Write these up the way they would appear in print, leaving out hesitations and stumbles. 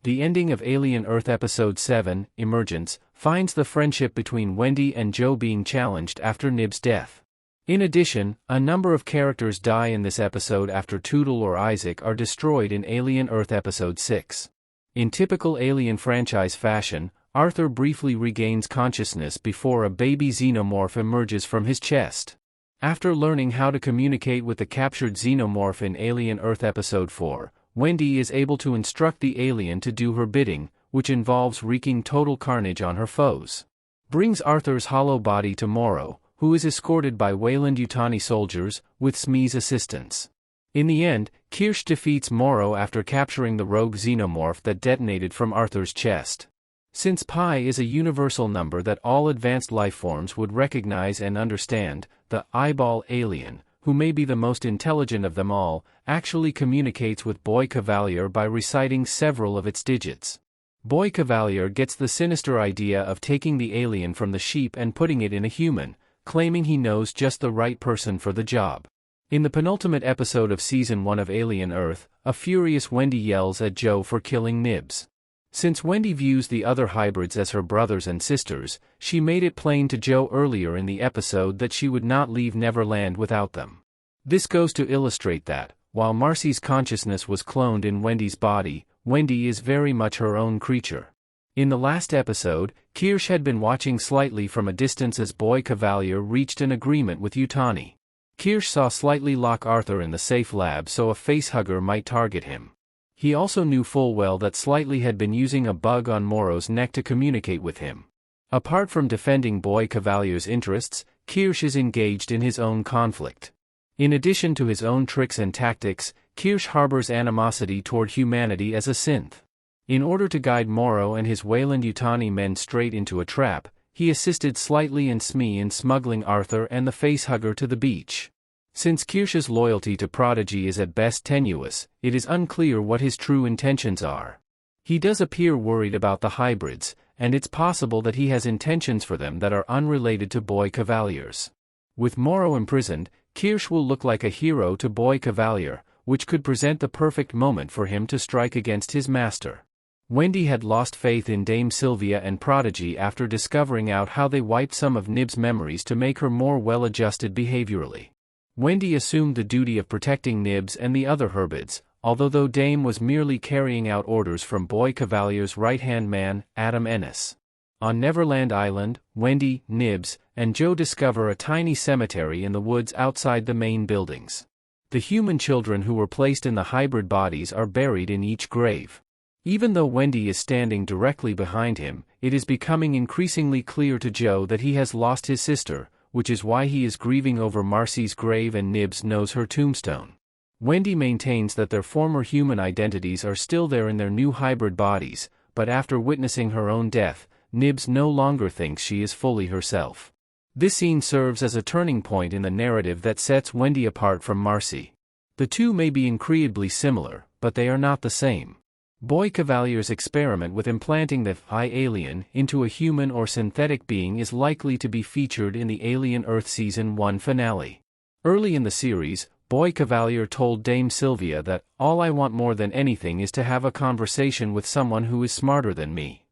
the ending of Alien Earth Episode 7, Emergence, finds the friendship between Wendy and Joe being challenged after Nib's death. In addition, a number of characters die in this episode after Tootle or Isaac are destroyed in Alien Earth Episode 6. In typical Alien franchise fashion, Arthur briefly regains consciousness before a baby xenomorph emerges from his chest. After learning how to communicate with the captured xenomorph in Alien Earth Episode 4, Wendy is able to instruct the alien to do her bidding, which involves wreaking total carnage on her foes. Brings Arthur's hollow body to Morrow, who is escorted by Weyland-Yutani soldiers, with Smee's assistance. In the end, Kirsch defeats Morrow after capturing the rogue xenomorph that detonated from Arthur's chest. Since pi is a universal number that all advanced lifeforms would recognize and understand, the eyeball alien, who may be the most intelligent of them all, actually communicates with Boy Cavalier by reciting several of its digits. Boy Cavalier gets the sinister idea of taking the alien from the sheep and putting it in a human, claiming he knows just the right person for the job. In the penultimate episode of Season 1 of Alien Earth, a furious Wendy yells at Joe for killing Nibs. Since Wendy views the other hybrids as her brothers and sisters, she made it plain to Joe earlier in the episode that she would not leave Neverland without them. This goes to illustrate that, while Marcy's consciousness was cloned in Wendy's body, Wendy is very much her own creature. In the last episode, Kirsch had been watching slightly from a distance as Boy Cavalier reached an agreement with Yutani. Kirsch saw Slightly lock Arthur in the safe lab so a facehugger might target him. He also knew full well that Slightly had been using a bug on Morrow's neck to communicate with him. Apart from defending Boy Cavalier's interests, Kirsch is engaged in his own conflict. In addition to his own tricks and tactics, Kirsch harbors animosity toward humanity as a synth. In order to guide Morrow and his Weyland-Yutani men straight into a trap, he assisted Slightly and Smee in smuggling Arthur and the facehugger to the beach. Since Kirsch's loyalty to Prodigy is at best tenuous, it is unclear what his true intentions are. He does appear worried about the hybrids, and it's possible that he has intentions for them that are unrelated to Boy Cavalier's. With Morrow imprisoned, Kirsch will look like a hero to Boy Cavalier, which could present the perfect moment for him to strike against his master. Wendy had lost faith in Dame Sylvia and Prodigy after discovering out how they wiped some of Nib's memories to make her more well-adjusted behaviorally. Wendy assumed the duty of protecting Nibs and the other Herbids, although Dame was merely carrying out orders from Boy Cavalier's right-hand man, Adam Ennis. On Neverland Island, Wendy, Nibs, and Joe discover a tiny cemetery in the woods outside the main buildings. The human children who were placed in the hybrid bodies are buried in each grave. Even though Wendy is standing directly behind him, it is becoming increasingly clear to Joe that he has lost his sister, which is why he is grieving over Marcy's grave and Nibs knows her tombstone. Wendy maintains that their former human identities are still there in their new hybrid bodies, but after witnessing her own death, Nibs no longer thinks she is fully herself. This scene serves as a turning point in the narrative that sets Wendy apart from Marcy. The two may be incredibly similar, but they are not the same. Boy Cavalier's experiment with implanting the alien into a human or synthetic being is likely to be featured in the Alien Earth Season 1 finale. Early in the series, Boy Cavalier told Dame Sylvia that, "All I want more than anything is to have a conversation with someone who is smarter than me."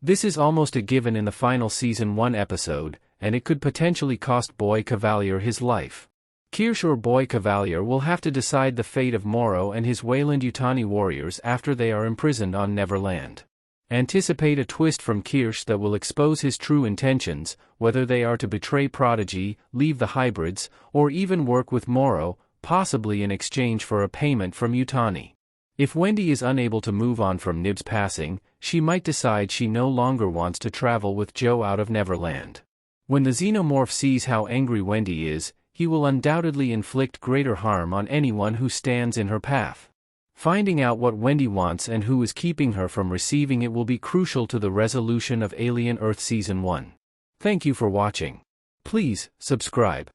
This is almost a given in the final Season 1 episode, and it could potentially cost Boy Cavalier his life. Kirsch or Boy Cavalier will have to decide the fate of Morrow and his Weyland-Yutani warriors after they are imprisoned on Neverland. Anticipate a twist from Kirsch that will expose his true intentions, whether they are to betray Prodigy, leave the hybrids, or even work with Morrow, possibly in exchange for a payment from Yutani. If Wendy is unable to move on from Nib's passing, she might decide she no longer wants to travel with Joe out of Neverland. When the xenomorph sees how angry Wendy is, he will undoubtedly inflict greater harm on anyone who stands in her path. Finding out what Wendy wants and who is keeping her from receiving it will be crucial to the resolution of Alien Earth Season 1. Thank you for watching. Please, subscribe.